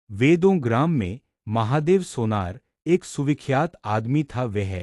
वेदों ग्राम में महादेव सोनार एक सुविख्यात आदमी था। वह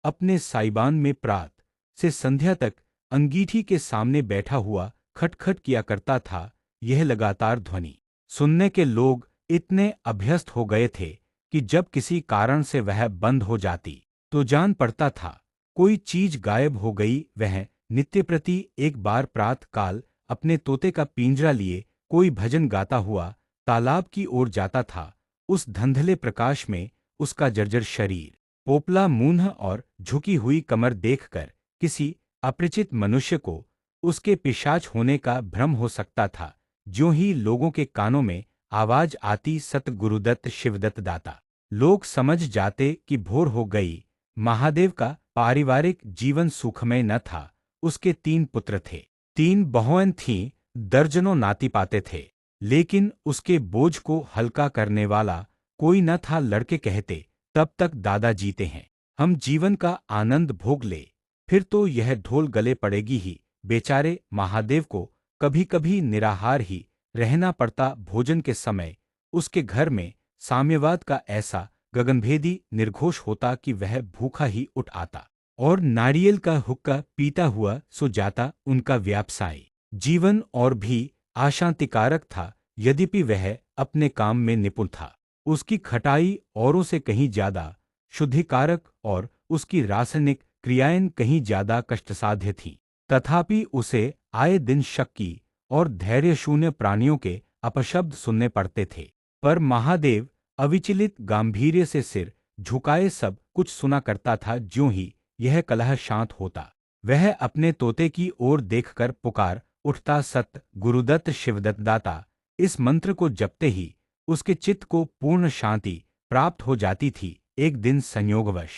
अपने साइबान में प्रात से संध्या तक अंगीठी के सामने बैठा हुआ खटखट किया करता था। यह लगातार ध्वनि सुनने के लोग इतने अभ्यस्त हो गए थे कि जब किसी कारण से वह बंद हो जाती तो जान पड़ता था कोई चीज गायब हो गई। वह नित्य प्रति एक बार प्रातः काल अपने तोते का पिंजरा लिए कोई भजन गाता हुआ तालाब की ओर जाता था। उस धुंधले प्रकाश में उसका जर्जर शरीर, पोपला मुंह और झुकी हुई कमर देखकर किसी अपरिचित मनुष्य को उसके पिशाच होने का भ्रम हो सकता था। ज्यों ही लोगों के कानों में आवाज आती, सत गुरुदत्त शिवदत्त दाता, लोग समझ जाते कि भोर हो गई। महादेव का पारिवारिक जीवन सुखमय न था। उसके 3 पुत्र थे, 3 बहुएं थीं, दर्जनों नाती पाते थे, लेकिन उसके बोझ को हल्का करने वाला कोई न था। लड़के कहते, तब तक दादा जीते हैं, हम जीवन का आनंद भोग ले, फिर तो यह ढोल गले पड़ेगी ही। बेचारे महादेव को कभी कभी निराहार ही रहना पड़ता। भोजन के समय उसके घर में साम्यवाद का ऐसा गगनभेदी निर्घोष होता कि वह भूखा ही उठ आता और नारियल का हुक्का पीता हुआ सो जाता। उनका व्यावसायिक जीवन और भी अशांतिकारक था, यद्यपि वह अपने काम में निपुण था। उसकी खटाई औरों से कहीं ज्यादा शुद्धिकारक और उसकी रासायनिक क्रियाएं कहीं ज्यादा कष्टसाध्य थीं। तथापि उसे आए दिन शक्की और धैर्यशून्य प्राणियों के अपशब्द सुनने पड़ते थे। पर महादेव अविचलित गांभीर्य से सिर झुकाए सब कुछ सुना करता था। ज्यों ही यह कलह शांत होता, वह अपने तोते की ओर देखकर पुकार उठता, सत गुरुदत्त शिवदत्त दाता। इस मंत्र को जपते ही उसके चित्त को पूर्ण शांति प्राप्त हो जाती थी। एक दिन संयोगवश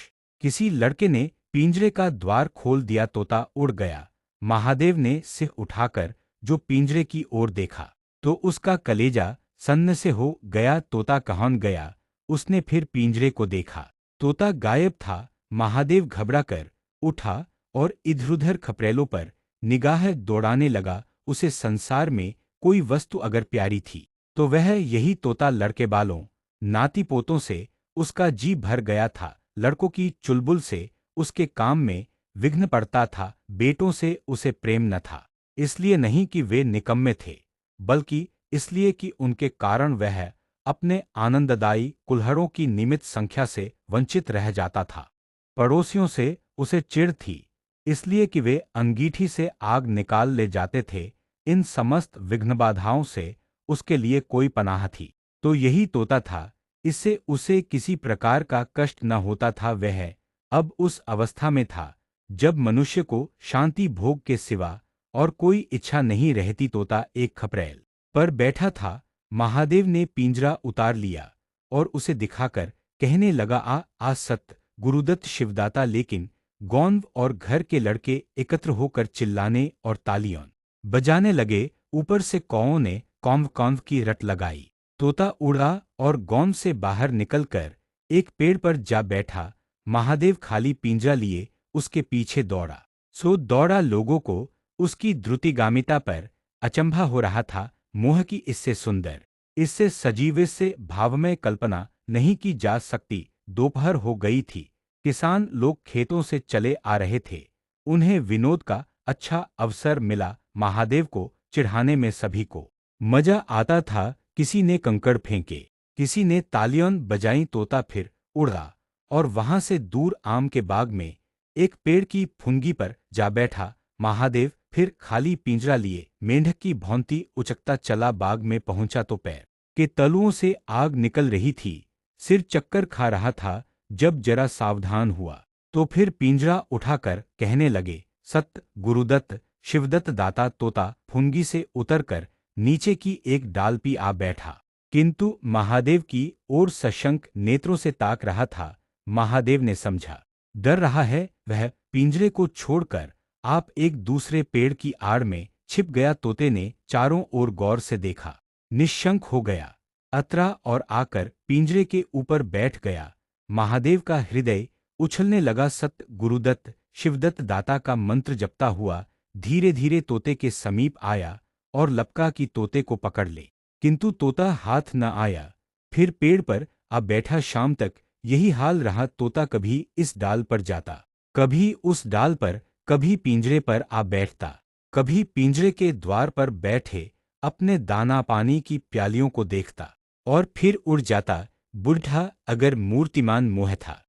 किसी लड़के ने पिंजरे का द्वार खोल दिया। तोता उड़ गया। महादेव ने सिर उठाकर जो पिंजरे की ओर देखा तो उसका कलेजा सन्न से हो गया। तोता कहाँ गया? उसने फिर पिंजरे को देखा, तोता गायब था। महादेव घबराकर उठा और इधर-उधर खप्रेलों पर निगाह दौड़ाने लगा। उसे संसार में कोई वस्तु अगर प्यारी थी तो वह यही तोता। लड़के बालों, नाती पोतों से उसका जी भर गया था। लड़कों की चुलबुल से उसके काम में विघ्न पड़ता था। बेटों से उसे प्रेम न था, इसलिए नहीं कि वे निकम्मे थे, बल्कि इसलिए कि उनके कारण वह अपने आनंददायी कुल्हड़ों की नियमित संख्या से वंचित रह जाता था। पड़ोसियों से उसे चिढ़ थी, इसलिए कि वे अंगीठी से आग निकाल ले जाते थे। इन समस्त विघ्नबाधाओं से उसके लिए कोई पनाह थी तो यही तोता था। इससे उसे किसी प्रकार का कष्ट न होता था। वह अब उस अवस्था में था जब मनुष्य को शांति भोग के सिवा और कोई इच्छा नहीं रहती। तोता एक खपरेल पर बैठा था। महादेव ने पिंजरा उतार लिया और उसे दिखाकर कहने लगा, आ सत्य गुरुदत्त शिवदाता। लेकिन गौंव और घर के लड़के एकत्र होकर चिल्लाने और तालियां बजाने लगे। ऊपर से कौओं ने कौंव कौंव की रट लगाई। तोता उड़ा और गौंव से बाहर निकलकर एक पेड़ पर जा बैठा। महादेव खाली पिंजरा लिए उसके पीछे दौड़ा। सो दौड़ा। लोगों को उसकी द्रुतिगामिता पर अचंभा हो रहा था। मोह की इससे सुंदर, इससे सजीव, इससे भावमय कल्पना नहीं की जा सकती। दोपहर हो गई थी। किसान लोग खेतों से चले आ रहे थे। उन्हें विनोद का अच्छा अवसर मिला। महादेव को चिढ़ाने में सभी को मजा आता था। किसी ने कंकड़ फेंके, किसी ने तालियां बजाई। तोता फिर उड़ा और वहां से दूर आम के बाग में एक पेड़ की फुनगी पर जा बैठा। महादेव फिर खाली पिंजरा लिए मेंढक की भौंती उचकता चला। बाग में पहुंचा तो पैर के तलुओं से आग निकल रही थी। सिर चक्कर खा रहा था। जब जरा सावधान हुआ तो फिर पिंजरा उठाकर कहने लगे, सत्य गुरुदत्त शिवदत्त दाता। तोता फुनगी से उतरकर नीचे की एक डाल पे आ बैठा, किंतु महादेव की ओर सशंक नेत्रों से ताक रहा था। महादेव ने समझा डर रहा है। वह पिंजरे को छोड़कर आप एक दूसरे पेड़ की आड़ में छिप गया। तोते ने चारों ओर गौर से देखा, निश्शंक हो गया, अतरा और आकर पिंजरे के ऊपर बैठ गया। महादेव का हृदय उछलने लगा। सत्य गुरुदत्त शिवदत्त दाता का मंत्र जपता हुआ धीरे धीरे तोते के समीप आया और लपका कि तोते को पकड़ ले, किंतु तोता हाथ न आया। फिर पेड़ पर आ बैठा। शाम तक यही हाल रहा। तोता कभी इस डाल पर जाता, कभी उस डाल पर, कभी पिंजरे पर आ बैठता, कभी पिंजरे के द्वार पर बैठे अपने दाना पानी की प्यालियों को देखता और फिर उड़ जाता। बुढ़ा अगर मूर्तिमान मोह था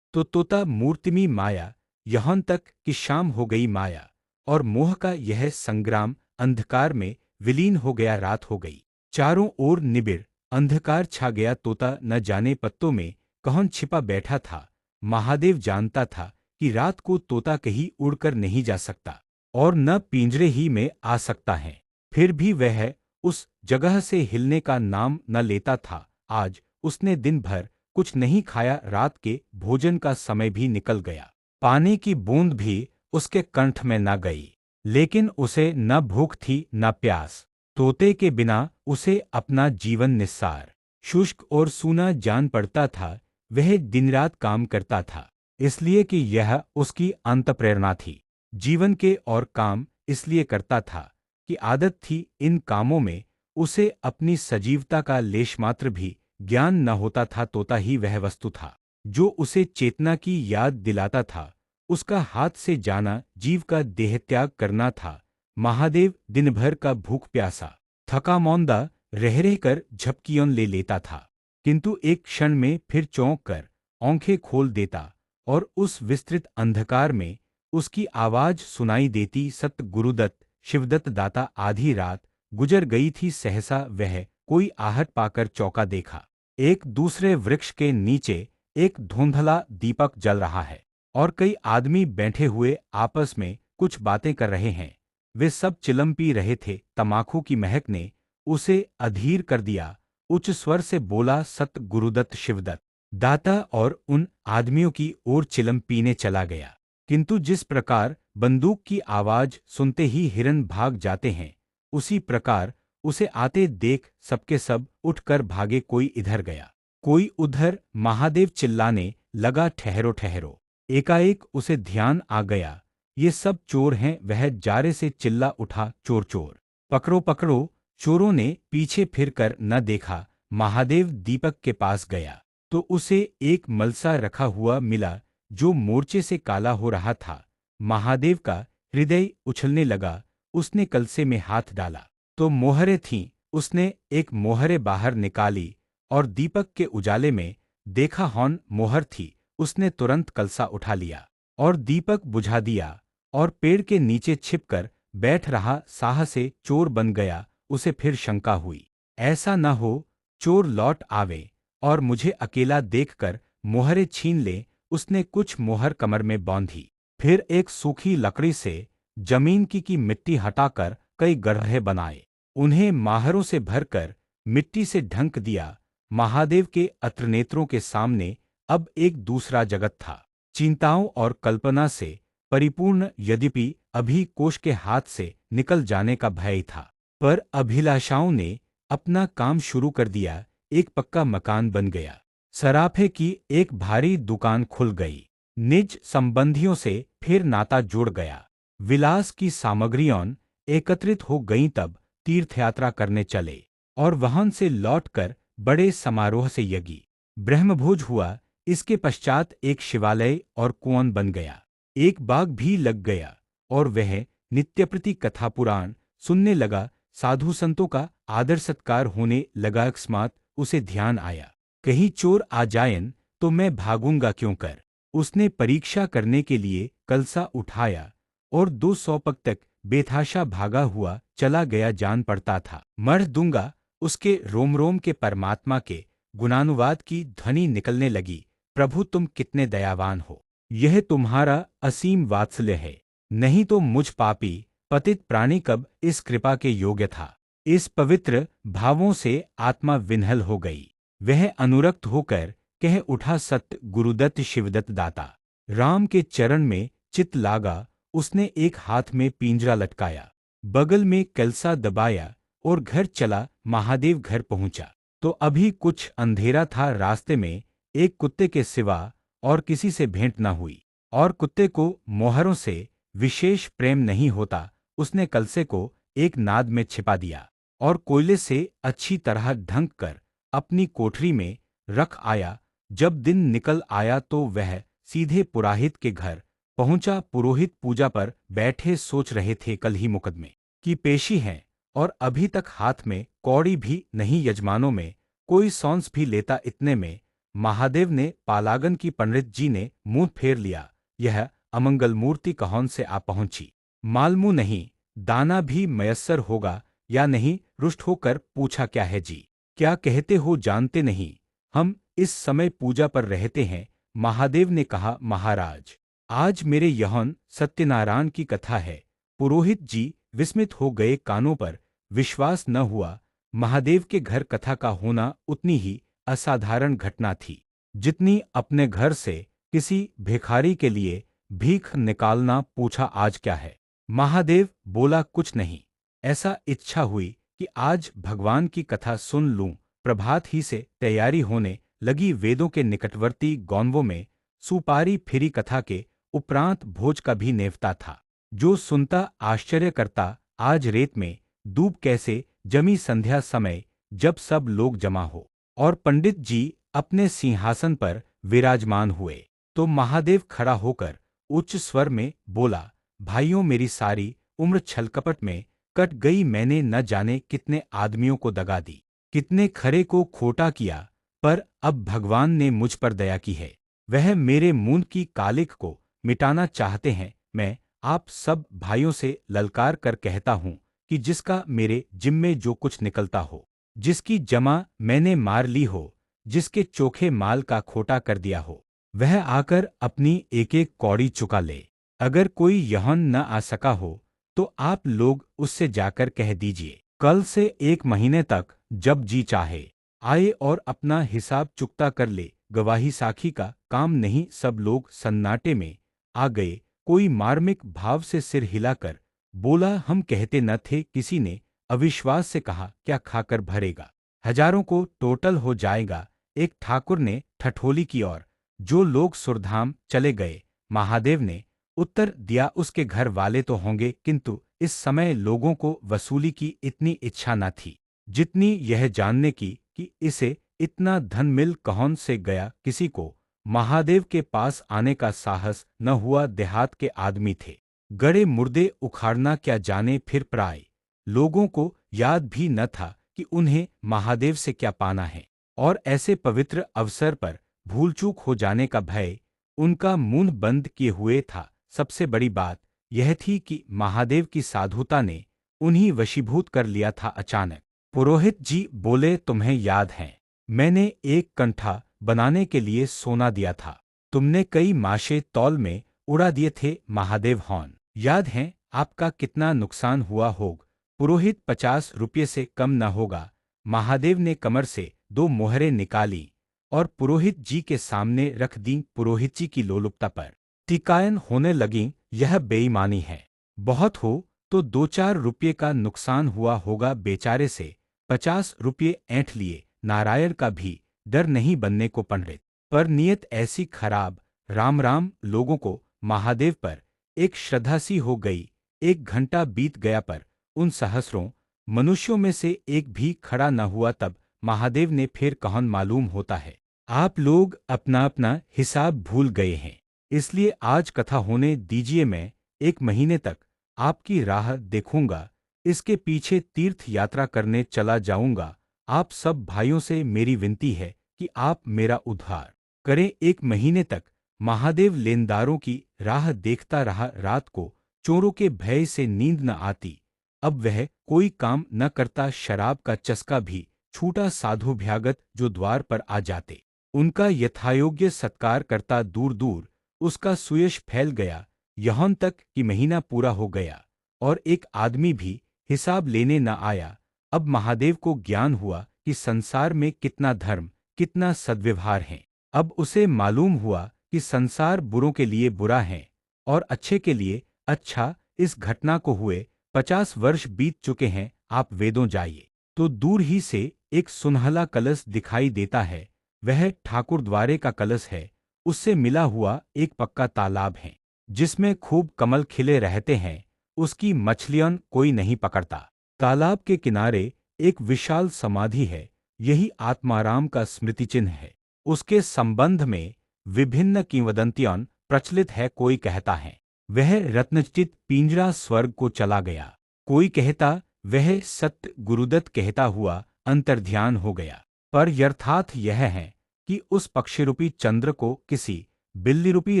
तो तोता मूर्तिमी माया। यहाँ तक कि शाम हो गई माया और मोह का यह संग्राम अंधकार में विलीन हो गया। रात हो गई, चारों ओर निबिड़ अंधकार छा गया। तोता न जाने पत्तों में कौन छिपा बैठा था। महादेव जानता था कि रात को तोता कहीं उड़कर नहीं जा सकता और न पिंजरे ही में आ सकता है। फिर भी वह उस जगह से हिलने का नाम न लेता था। आज उसने दिन भर कुछ नहीं खाया। रात के भोजन का समय भी निकल गया। पानी की बूंद भी उसके कंठ में न गई, लेकिन उसे न भूख थी न प्यास। तोते के बिना उसे अपना जीवन निस्सार, शुष्क और सूना जान पड़ता था। वह दिन रात काम करता था इसलिए कि यह उसकी अंतःप्रेरणा थी। जीवन के और काम इसलिए करता था कि आदत थी। इन कामों में उसे अपनी सजीवता का लेशमात्र भी ज्ञान न होता था। तोता ही वह वस्तु था जो उसे चेतना की याद दिलाता था। उसका हाथ से जाना जीव का देहत्याग करना था। महादेव दिन भर का भूख प्यासा, थका मौंदा रह रहकर झपकियां ले लेता था, किंतु एक क्षण में फिर चौंक कर आंखें खोल देता और उस विस्तृत अंधकार में उसकी आवाज सुनाई देती। सत गुरुदत्त शिवदत्त दाता। आधी रात गुजर गई थी। सहसा वह कोई आहट पाकर चौका देखा। एक दूसरे वृक्ष के नीचे एक धुंधला दीपक जल रहा है और कई आदमी बैठे हुए आपस में कुछ बातें कर रहे हैं। वे सब चिलम पी रहे थे। तमाकू की महक ने उसे अधीर कर दिया। उच्च स्वर से बोला, सत गुरुदत्त शिवदत्त दाता, और उन आदमियों की ओर चिलम पीने चला गया। किंतु जिस प्रकार बंदूक की आवाज सुनते ही हिरन भाग जाते हैं, उसी प्रकार उसे आते देख सबके सब उठकर भागे। कोई इधर गया, कोई उधर। महादेव चिल्लाने लगा, ठहरो ठहरो। एकाएक उसे ध्यान आ गया, ये सब चोर हैं। वह जारे से चिल्ला उठा, चोर चोर, पकड़ो पकड़ो। चोरों ने पीछे फिरकर न देखा। महादेव दीपक के पास गया तो उसे एक मलसा रखा हुआ मिला जो मोर्चे से काला हो रहा था। महादेव का हृदय उछलने लगा। उसने कलसे में हाथ डाला तो मोहरें थीं। उसने एक मोहरे बाहर निकाली और दीपक के उजाले में देखा हॉन मोहर थी। उसने तुरंत कलसा उठा लिया और दीपक बुझा दिया और पेड़ के नीचे छिपकर बैठ रहा। साह से चोर बन गया। उसे फिर शंका हुई, ऐसा न हो चोर लौट आवे और मुझे अकेला देखकर मोहरे छीन ले। उसने कुछ मोहर कमर में बांधी, फिर एक सूखी लकड़ी से जमीन की मिट्टी हटाकर कई गड्ढे बनाए, उन्हें माहरों से भरकर मिट्टी से ढंक दिया। महादेव के अत्रनेत्रों के सामने अब एक दूसरा जगत था, चिंताओं और कल्पना से परिपूर्ण। यद्यपि अभी कोष के हाथ से निकल जाने का भय था, पर अभिलाषाओं ने अपना काम शुरू कर दिया। एक पक्का मकान बन गया, सराफे की एक भारी दुकान खुल गई, निज संबंधियों से फिर नाता जुड़ गया, विलास की सामग्रियां एकत्रित हो गईं। तब तीर्थयात्रा करने चले और वहां से लौटकर बड़े समारोह से यज्ञ ब्रह्मभोज हुआ। इसके पश्चात एक शिवालय और कुआं बन गया, एक बाग भी लग गया और वह नित्यप्रति कथा पुराण सुनने लगा। साधु संतों का आदर सत्कार होने लगा। अकस्मात उसे ध्यान आया, कहीं चोर आ जाएं तो मैं भागूंगा क्यों कर। उसने परीक्षा करने के लिए कलसा उठाया और 200 पग तक बेथाशा भागा हुआ चला गया। जान पड़ता था मर दूंगा। उसके रोम रोम के परमात्मा के गुणानुवाद की ध्वनि निकलने लगी, प्रभु तुम कितने दयावान हो, यह तुम्हारा असीम वात्सल्य है। नहीं तो मुझ पापी पतित प्राणी कब इस कृपा के योग्य था। इस पवित्र भावों से आत्मा विह्वल हो गई। वह अनुरक्त होकर कह उठा, सत्य गुरुदत्त शिवदत्त दाता। राम के चरण में चित लागा। उसने एक हाथ में पिंजरा लटकाया, बगल में कलसा दबाया और घर चला। महादेव घर पहुंचा तो अभी कुछ अंधेरा था। रास्ते में एक कुत्ते के सिवा और किसी से भेंट न हुई और कुत्ते को मोहरों से विशेष प्रेम नहीं होता। उसने कलसे को एक नाद में छिपा दिया और कोयले से अच्छी तरह ढंक कर अपनी कोठरी में रख आया। जब दिन निकल आया तो वह सीधे पुरोहित के घर पहुंचा। पुरोहित पूजा पर बैठे सोच रहे थे कल ही मुकदमे की पेशी है और अभी तक हाथ में कौड़ी भी नहीं। यजमानों में कोई सौंस भी लेता। इतने में महादेव ने पालागन की पंडित जी ने मुंह फेर लिया। यह अमंगल मूर्ति कौन से आ पहुंची मालूम नहीं, दाना भी मयस्सर होगा या नहीं। रुष्ट होकर पूछा, क्या है जी, क्या कहते हो जानते नहीं, हम इस समय पूजा पर रहते हैं। महादेव ने कहा, महाराज आज मेरे यहाँ सत्यनारायण की कथा है। पुरोहित जी विस्मित हो गए, कानों पर विश्वास न हुआ। महादेव के घर कथा का होना उतनी ही असाधारण घटना थी जितनी अपने घर से किसी भिखारी के लिए भीख निकालना। पूछा, आज क्या है? महादेव बोला, कुछ नहीं, ऐसा इच्छा हुई कि आज भगवान की कथा सुन लूं। प्रभात ही से तैयारी होने लगी। वेदों के निकटवर्ती गौनवों में सुपारी फिरी। कथा के उपरांत भोज का भी नेवता था। जो सुनता आश्चर्य करता, आज रेत में दूब कैसे जमी। संध्या समय जब सब लोग जमा हो और पंडित जी अपने सिंहासन पर विराजमान हुए तो महादेव खड़ा होकर उच्च स्वर में बोला, भाइयों मेरी सारी उम्र छलकपट में कट गई। मैंने न जाने कितने आदमियों को दगा दी, कितने खरे को खोटा किया, पर अब भगवान ने मुझ पर दया की है। वह मेरे मुंह की कालिख को मिटाना चाहते हैं। मैं आप सब भाइयों से ललकार कर कहता हूं कि जिसका मेरे जिम्मे जो कुछ निकलता हो, जिसकी जमा मैंने मार ली हो, जिसके चोखे माल का खोटा कर दिया हो, वह आकर अपनी एक एक कौड़ी चुका ले। अगर कोई यहाँ न आ सका हो तो आप लोग उससे जाकर कह दीजिए, कल से 1 महीने तक जब जी चाहे आए और अपना हिसाब चुकता कर ले। गवाही साखी का काम नहीं। सब लोग सन्नाटे में आ गए। कोई मार्मिक भाव से सिर हिलाकर बोला, हम कहते न थे। किसी ने अविश्वास से कहा, क्या खाकर भरेगा, हजारों को टोटल हो जाएगा। एक ठाकुर ने ठठोली की और जो लोग सुरधाम चले गए। महादेव ने उत्तर दिया, उसके घर वाले तो होंगे, किंतु इस समय लोगों को वसूली की इतनी इच्छा न थी जितनी यह जानने की कि इसे इतना धन मिल कौन से गया। किसी को महादेव के पास आने का साहस न हुआ। देहात के आदमी थे, गड़े मुर्दे उखाड़ना क्या जाने। फिर प्राय लोगों को याद भी न था कि उन्हें महादेव से क्या पाना है और ऐसे पवित्र अवसर पर भूल चूक हो जाने का भय उनका मुंह बंद किए हुए था। सबसे बड़ी बात यह थी कि महादेव की साधुता ने उन्हीं वशीभूत कर लिया था। अचानक पुरोहित जी बोले, तुम्हें याद है मैंने एक कंठा बनाने के लिए सोना दिया था, तुमने कई माशे तौल में उड़ा दिए थे। महादेव हौन याद है आपका कितना नुकसान हुआ होगा? पुरोहित, 50 रुपये से कम न होगा। महादेव ने कमर से 2 मोहरें निकाली और पुरोहित जी के सामने रख दी। पुरोहित जी की लोलुपता पर टिकायन होने लगी। यह बेईमानी है, बहुत हो तो 2-4 रुपये का नुकसान हुआ होगा। बेचारे से 50 रुपये ऐंठ लिए। नारायण का भी डर नहीं बनने को पंडित, पर नियत ऐसी खराब। राम राम। लोगों को महादेव पर एक श्रद्धा सी हो गई। 1 घंटा बीत गया पर उन सहस्रों मनुष्यों में से एक भी खड़ा न हुआ। तब महादेव ने फिर कौन मालूम होता है, आप लोग अपना अपना हिसाब भूल गए हैं, इसलिए आज कथा होने दीजिए। मैं 1 महीने तक आपकी राह देखूंगा, इसके पीछे तीर्थ यात्रा करने चला जाऊंगा। आप सब भाइयों से मेरी विनती है कि आप मेरा उद्धार करें। 1 महीने तक महादेव लेनदारों की राह देखता रहा। रात को चोरों के भय से नींद न आती। अब वह कोई काम न करता। शराब का चस्का भी छूटा। साधु भ्यागत जो द्वार पर आ जाते उनका यथायोग्य सत्कार करता। दूर दूर उसका सुयश फैल गया, यहाँ तक कि महीना पूरा हो गया और एक आदमी भी हिसाब लेने न आया। अब महादेव को ज्ञान हुआ कि संसार में कितना धर्म, कितना सद्व्यवहार है। अब उसे मालूम हुआ कि संसार बुरों के लिए बुरा है और अच्छे के लिए अच्छा। इस घटना को हुए 50 वर्ष बीत चुके हैं। आप वेदों जाइए तो दूर ही से एक सुनहला कलश दिखाई देता है। वह ठाकुर द्वारे का कलश है। उससे मिला हुआ एक पक्का तालाब है जिसमें खूब कमल खिले रहते हैं। उसकी मछलियां कोई नहीं पकड़ता। तालाब के किनारे एक विशाल समाधि है। यही आत्माराम का स्मृति चिन्ह है। उसके संबंध में विभिन्न किंवदंतियां प्रचलित है। कोई कहता है वह रत्नचित पिंजरा स्वर्ग को चला गया, कोई कहता वह सत्य गुरुदत्त कहता हुआ अंतर्ध्यान हो गया। पर यथार्थ यह है कि उस पक्षीरूपी चंद्र को किसी बिल्ली रूपी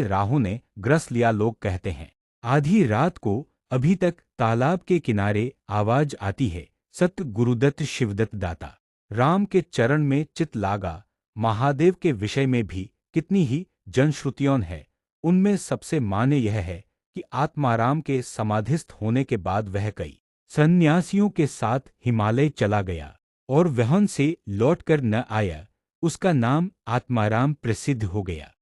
राहु ने ग्रस लिया। लोग कहते हैं आधी रात को अभी तक तालाब के किनारे आवाज आती है, सत्य गुरुदत्त शिवदत्त दाता। राम के चरण में चित लागा। महादेव के विषय में भी कितनी ही जनश्रुतियां हैं। उनमें सबसे मान्य यह है कि आत्माराम के समाधिस्थ होने के बाद वह कई सन्यासियों के साथ हिमालय चला गया और वहां से लौटकर न आया। उसका नाम आत्माराम प्रसिद्ध हो गया।